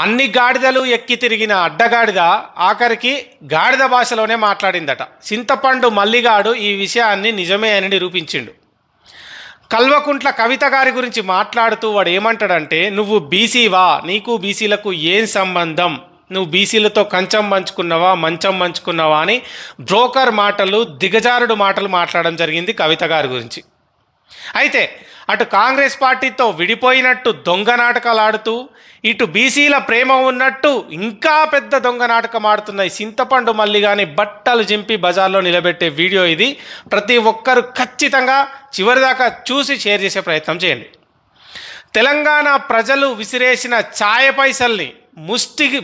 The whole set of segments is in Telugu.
అన్ని గాడిదలు ఎక్కి తిరిగిన అడ్డగాడిద ఆఖరికి గాడిద భాషలోనే మాట్లాడిందట. చింతపండు మల్లిగాడు ఈ విషయాన్ని నిజమే అని నిరూపించిండు. కల్వకుంట్ల కవిత గారి గురించి మాట్లాడుతూ వాడు ఏమంటాడంటే, నువ్వు బీసీవా, నీకు బీసీలకు ఏం సంబంధం, నువ్వు బీసీలతో కంచం పంచుకున్నావా మంచం పంచుకున్నావా అని బ్రోకర్ మాటలు, దిగజారుడు మాటలు మాట్లాడడం జరిగింది కవిత గారి గురించి. అయితే అటు కాంగ్రెస్ పార్టీతో విడిపోయినట్టు దొంగ నాటకాలు ఆడుతూ, ఇటు బీసీల ప్రేమ ఉన్నట్టు ఇంకా పెద్ద దొంగ నాటకం ఆడుతున్నాయి. చింతపండు మల్లిగాని బట్టలు చింపి బజార్లో నిలబెట్టే వీడియో ఇది. ప్రతి ఒక్కరు ఖచ్చితంగా చివరిదాకా చూసి షేర్ చేసే ప్రయత్నం చేయండి. తెలంగాణ ప్రజలు విసిరేసిన ఛాయ పైసల్ని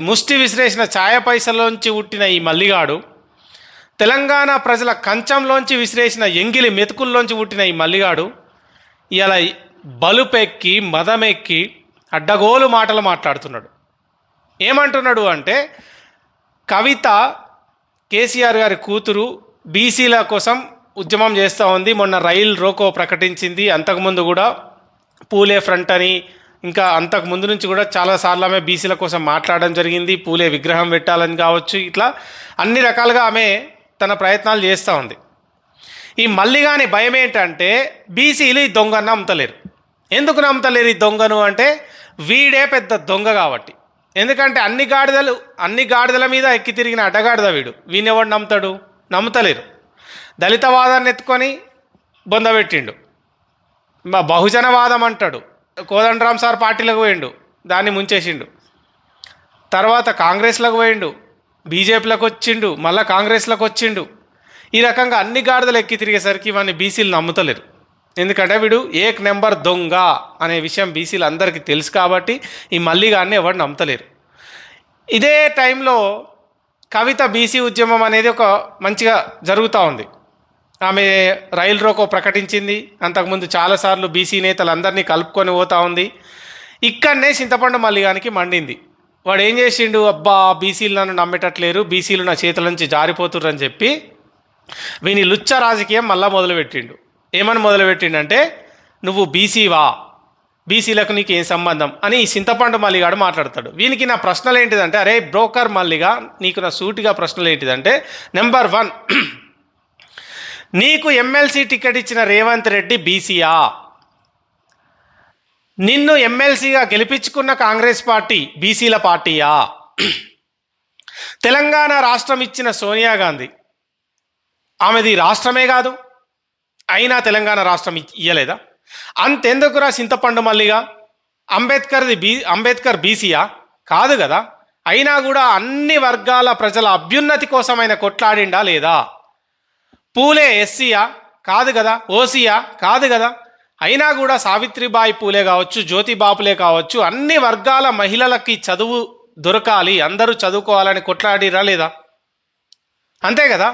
ముష్టి విసిరేసిన ఛాయ పైసల్లోంచి పుట్టిన ఈ మల్లిగాడు, తెలంగాణ ప్రజల కంచంలోంచి విసిరేసిన ఎంగిలి మెతుకుల్లోంచి పుట్టిన ఈ మల్లిగాడు ఇలా బలుపెక్కి మదమెక్కి అడ్డగోలు మాటలు మాట్లాడుతున్నాడు. ఏమంటున్నాడు అంటే, కవిత కేసీఆర్ గారి కూతురు బీసీల కోసం ఉద్యమం చేస్తూ ఉంది, మొన్న రైల్ రోకో ప్రకటించింది, అంతకుముందు కూడా పూలే ఫ్రంట్ అని ఇంకా అంతకుముందు నుంచి కూడా చాలాసార్లు ఆమె బీసీల కోసం మాట్లాడడం జరిగింది, పూలే విగ్రహం పెట్టాలని కావచ్చు, ఇట్లా అన్ని రకాలుగా ఆమె తన ప్రయత్నాలు చేస్తూ ఉంది. ఈ మల్లిగాని భయం ఏంటంటే, బీసీలు ఈ దొంగను నమ్ముతలేరు. ఎందుకు నమ్ముతలేరు ఈ దొంగను అంటే, వీడే పెద్ద దొంగ కాబట్టి. ఎందుకంటే అన్ని గాడిదల మీద ఎక్కి తిరిగిన అడ్డగాడిద వీడిని ఎవడు నమ్ముతాడు? నమ్ముతలేరు. దళితవాదాన్ని ఎత్తుకొని బొందబెట్టిండు, బహుజనవాదం అంటాడు, కోదండరామ్ సార్ పార్టీలకు పోయిండు, దాన్ని ముంచేసిండు. తర్వాత కాంగ్రెస్లకు పోయిండు, బీజేపీలకు వచ్చిండు, మళ్ళీ కాంగ్రెస్లకు వచ్చిండు. ఈ రకంగా అన్ని గాడిదలు ఎక్కి తిరిగేసరికి ఇవన్నీ బీసీలు నమ్ముతలేరు. ఎందుకంటే వీడు ఏక్ నెంబర్ దొంగ అనే విషయం బీసీలు అందరికీ తెలుసు కాబట్టి ఈ మల్లిగాన్ని ఎవరు నమ్ముతలేరు. ఇదే టైంలో కవిత బీసీ ఉద్యమం అనేది ఒక మంచిగా జరుగుతూ ఉంది. ఆమె రైలు రోకో ప్రకటించింది, అంతకుముందు చాలాసార్లు బీసీ నేతలందరినీ కలుపుకొని పోతూ ఉంది. ఇక్కడనే చింతపండు మల్లిగానికి మండింది. వాడు ఏం చేసిండు, అబ్బా బీసీలు నన్ను నమ్మేటట్లేరు, బీసీలు నా చేతుల నుంచి జారిపోతుర్రు అని చెప్పి వీని లుచ్చ రాజకీయం మళ్ళా మొదలుపెట్టిండు. ఏమని మొదలుపెట్టిండంటే, నువ్వు బీసీవా, బీసీలకు నీకు ఏం సంబంధం అని ఈ చింతపండు మల్లిగాడు మాట్లాడతాడు. వీనికి నా ప్రశ్నలు ఏంటిదంటే, అరే బ్రోకర్ మల్లిగా, నీకు నా సూటిగా ప్రశ్నలు ఏంటిదంటే, నెంబర్ 1, నీకు ఎమ్మెల్సీ టికెట్ ఇచ్చిన రేవంత్ రెడ్డి బీసీయా? నిన్ను ఎమ్మెల్సీగా గెలిపించుకున్న కాంగ్రెస్ పార్టీ బీసీల పార్టీయా? తెలంగాణ రాష్ట్రం ఇచ్చిన సోనియా గాంధీ, ఆమెది రాష్ట్రమే కాదు, అయినా తెలంగాణ రాష్ట్రం ఇయ్యలేదా? అంతెందుకురా చింతపండు మల్లిగా, అంబేద్కర్ బీసీయా? కాదు కదా. అయినా కూడా అన్ని వర్గాల ప్రజల అభ్యున్నతి కోసం ఆయన కొట్లాడిండా లేదా? పూలే ఎస్సీయా? కాదు కదా. ఓసీయా? కాదు కదా. అయినా కూడా సావిత్రిబాయి పూలే కావచ్చు, జ్యోతిబాపులే కావచ్చు, అన్ని వర్గాల మహిళలకి చదువు దొరకాలి, అందరూ చదువుకోవాలని కొట్లాడిరా లేదా? అంతే కదా.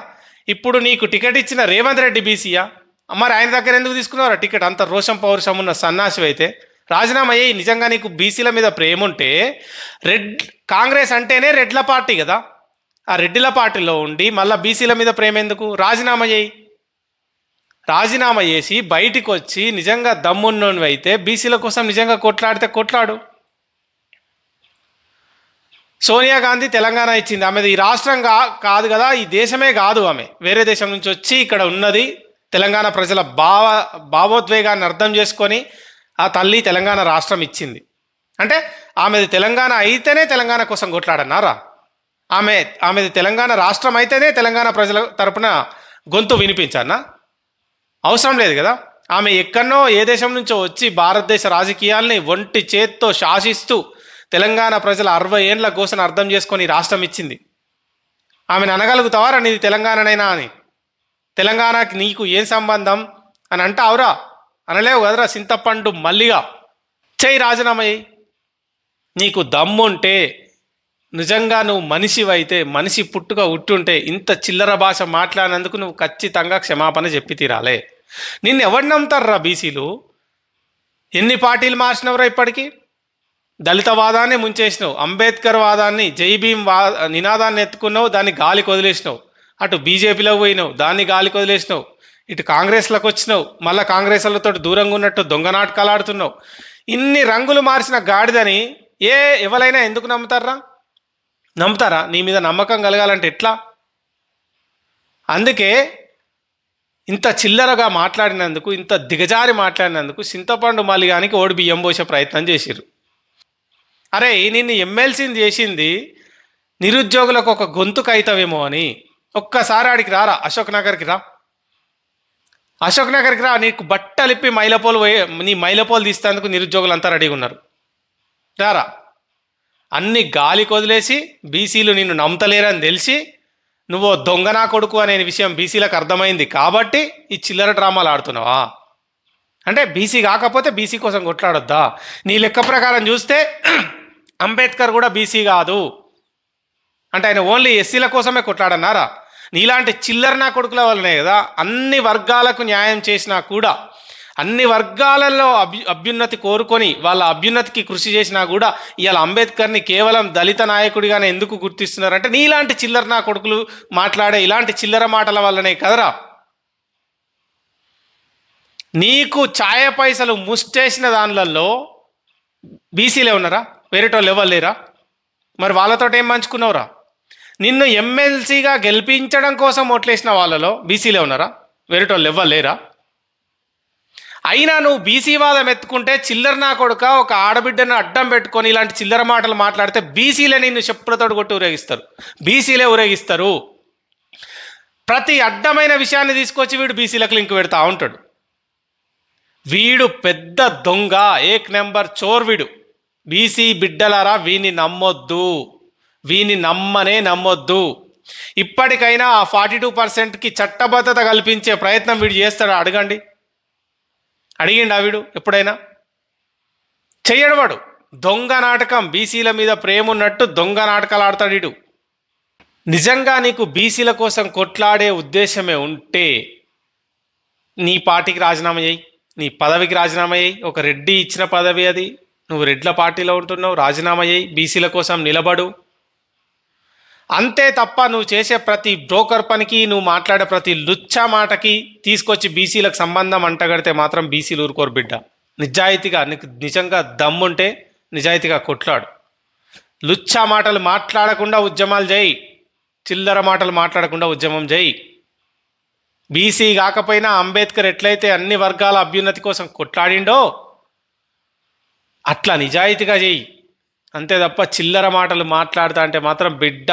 ఇప్పుడు నీకు టికెట్ ఇచ్చిన రేవంత్ రెడ్డి బీసీయా? మరి ఆయన దగ్గర ఎందుకు తీసుకున్నారా టికెట్? అంత రోషం పౌరుషం ఉన్న సన్నాసి అయితే రాజీనామా అయ్యి, నిజంగా నీకు బీసీల మీద ప్రేమ ఉంటే, కాంగ్రెస్ అంటేనే రెడ్ల పార్టీ కదా, ఆ రెడ్డిల పార్టీలో ఉండి మళ్ళీ బీసీల మీద ప్రేమ ఎందుకు? రాజీనామా చేయి. రాజీనామా చేసి బయటికి వచ్చి నిజంగా దమ్మున్నోనివి అయితే బీసీల కోసం నిజంగా కొట్లాడితే కొట్లాడు. సోనియా గాంధీ తెలంగాణ ఇచ్చింది, ఆమెది ఈ రాష్ట్రం కాదు కదా, ఈ దేశమే కాదు, ఆమె వేరే దేశం నుంచి వచ్చి ఇక్కడ ఉన్నది. తెలంగాణ ప్రజల భావోద్వేగాన్ని అర్థం చేసుకొని ఆ తల్లి తెలంగాణ రాష్ట్రం ఇచ్చింది. అంటే ఆమెది తెలంగాణ అయితేనే తెలంగాణ కోసం కొట్లాడన్నారా? ఆమెది తెలంగాణ రాష్ట్రం అయితేనే తెలంగాణ ప్రజల తరపున గొంతు వినిపించానా? అవసరం లేదు కదా. ఆమె ఎక్కడనో ఏ దేశం నుంచో వచ్చి భారతదేశ రాజకీయాల్ని ఒంటి చేత్తో శాసిస్తూ తెలంగాణ ప్రజల 60 ఏండ్ల కోసం అర్థం చేసుకొని రాష్ట్రం ఇచ్చింది. ఆమెను అనగలుగుతావారా నీది తెలంగాణనైనా అని? తెలంగాణకి నీకు ఏం సంబంధం అని అంటావురా? అనలేవు కదరా. చింతపండు మల్లిగా చెయ్యి, రాజీనామా చేయి. నీకు దమ్ముంటే, నిజంగా నువ్వు మనిషివైతే, మనిషి పుట్టుక ఉట్టుంటే, ఇంత చిల్లర భాష మాట్లాడినందుకు నువ్వు ఖచ్చితంగా క్షమాపణ చెప్పి తీరాలే. నిన్ను ఎవరు నమ్ముతారా బీసీలు? ఎన్ని పార్టీలు మార్చినవరా ఇప్పటికీ? దళితవాదాన్ని ముంచేసినావు, అంబేద్కర్ వాదాన్ని, జై భీమ్ నినాదాన్ని ఎత్తుకున్నావు, దాన్ని గాలికి వదిలేసినావు. అటు బీజేపీలోకి పోయినావు, దాన్ని గాలికి వదిలేసినావు. ఇటు కాంగ్రెస్లకు వచ్చినావు, మళ్ళీ కాంగ్రెస్లతో దూరంగా ఉన్నట్టు దొంగ నాటకాలు ఆడుతున్నావు. ఇన్ని రంగులు మార్చిన గాడిదని ఎవరైనా ఎందుకు నమ్ముతారా? నీ మీద నమ్మకం కలగాలంటే ఎట్లా? అందుకే ఇంత చిల్లరగా మాట్లాడినందుకు, ఇంత దిగజారి మాట్లాడినందుకు చింతపండు మల్లిగానికి ఓడి బియ్యం పోసే ప్రయత్నం చేసిర్రు. అరే నిన్ను ఎమ్మెల్సీని చేసింది నిరుద్యోగులకు ఒక గొంతుకు అవుతావేమో అని. ఒక్కసారి ఆడికి రారా, అశోక్ నగర్కి రా. అశోక్ నగర్కి రా, నీకు బట్టలిప్పి నీ మైలపోలు తీస్తేందుకు నిరుద్యోగులు అంతా రెడీగా ఉన్నారు. రారా. అన్ని గాలికి వదిలేసి బీసీలు నిన్ను నమ్మతలేరని తెలిసి నువ్వు దొంగనా కొడుకు అనే విషయం బీసీలకు అర్థమైంది కాబట్టి ఈ చిల్లర డ్రామాలు ఆడుతున్నావా? అంటే బీసీ కాకపోతే బీసీ కోసం కొట్లాడొద్దా? నీ లెక్క ప్రకారం చూస్తే అంబేద్కర్ కూడా బీసీ కాదు అంటే ఆయన ఓన్లీ ఎస్సీల కోసమే కొట్లాడన్నారా? నీలాంటి చిల్లర నా కొడుకుల వల్లనే కదా అన్ని వర్గాలకు న్యాయం చేసినా కూడా, అన్ని వర్గాలలో అభ్యున్నతి కోరుకొని వాళ్ళ అభ్యున్నతికి కృషి చేసినా కూడా ఇవాళ అంబేద్కర్ని కేవలం దళిత నాయకుడిగానే ఎందుకు గుర్తిస్తున్నారంటే నీలాంటి చిల్లర నా కొడుకులు మాట్లాడే ఇలాంటి చిల్లర మాటల వల్లనే కదరా. నీకు ఛాయ పైసలు ముష్టేసిన దానిలలో బీసీలే ఉన్నారా? వేరేటోళ్ళు ఎవరు లేరా? మరి వాళ్ళతో ఏం పంచుకున్నావురా? నిన్ను ఎమ్మెల్సీగా గెలిపించడం కోసం ఓట్లేసిన వాళ్ళలో బీసీలే ఉన్నారా? వేరేటోళ్ళు ఎవరు లేరా? అయినా నువ్వు బీసీ వాదం ఎత్తుకుంటే చిల్లర నా కొడుక ఒక ఆడబిడ్డను అడ్డం పెట్టుకొని ఇలాంటి చిల్లర మాటలు మాట్లాడితే బీసీలే నిన్ను చెప్పులతోడు కొట్టి ఊరేగిస్తారు. బీసీలే ఊరేగిస్తారు. ప్రతి అడ్డమైన విషయాన్ని తీసుకొచ్చి వీడు బీసీలకు లింక్ పెడతా ఉంటాడు. వీడు పెద్ద దొంగ, ఏక్ నెంబర్ చోర్ వీడు. బీసీ బిడ్డలారా వీని నమ్మొద్దు, వీని నమ్మొద్దు. ఇప్పటికైనా ఆ 42%కి చట్టబద్ధత కల్పించే ప్రయత్నం వీడు చేస్తాడా? అడిగిండా వీడు ఎప్పుడైనా? చెయ్యడు వాడు. దొంగ నాటకం, బీసీల మీద ప్రేమ ఉన్నట్టు దొంగ నాటకాలు ఆడతాడు వీడు. నిజంగా నీకు బీసీల కోసం కొట్లాడే ఉద్దేశమే ఉంటే నీ పార్టీకి రాజీనామా చేయి, నీ పదవికి రాజీనామా చేయి. ఒక రెడ్డి ఇచ్చిన పదవి అది, నువ్వు రెడ్ల పార్టీలో ఉంటున్నావు, రాజీనామా చేయి, బీసీల కోసం నిలబడు. అంతే తప్ప నువ్వు చేసే ప్రతి బ్రోకర్ పనికి, నువ్వు మాట్లాడే ప్రతి లుచ్చా మాటకి తీసుకొచ్చి బీసీలకు సంబంధం అంటగడితే మాత్రం బీసీలు ఊరుకోరు బిడ్డ. నిజాయితీగా, నీకు నిజంగా దమ్ముంటే నిజాయితీగా కొట్లాడు. లుచ్చా మాటలు మాట్లాడకుండా ఉద్యమాలు చేయి, చిల్లర మాటలు మాట్లాడకుండా ఉద్యమం చేయి. బీసీ కాకపోయినా అంబేద్కర్ ఎట్లయితే అన్ని వర్గాల అభ్యున్నతి కోసం కొట్లాడిండో అట్లా నిజాయితీగా చేయి. అంతే తప్ప చిల్లర మాటలు మాట్లాడుతా అంటే మాత్రం బిడ్డ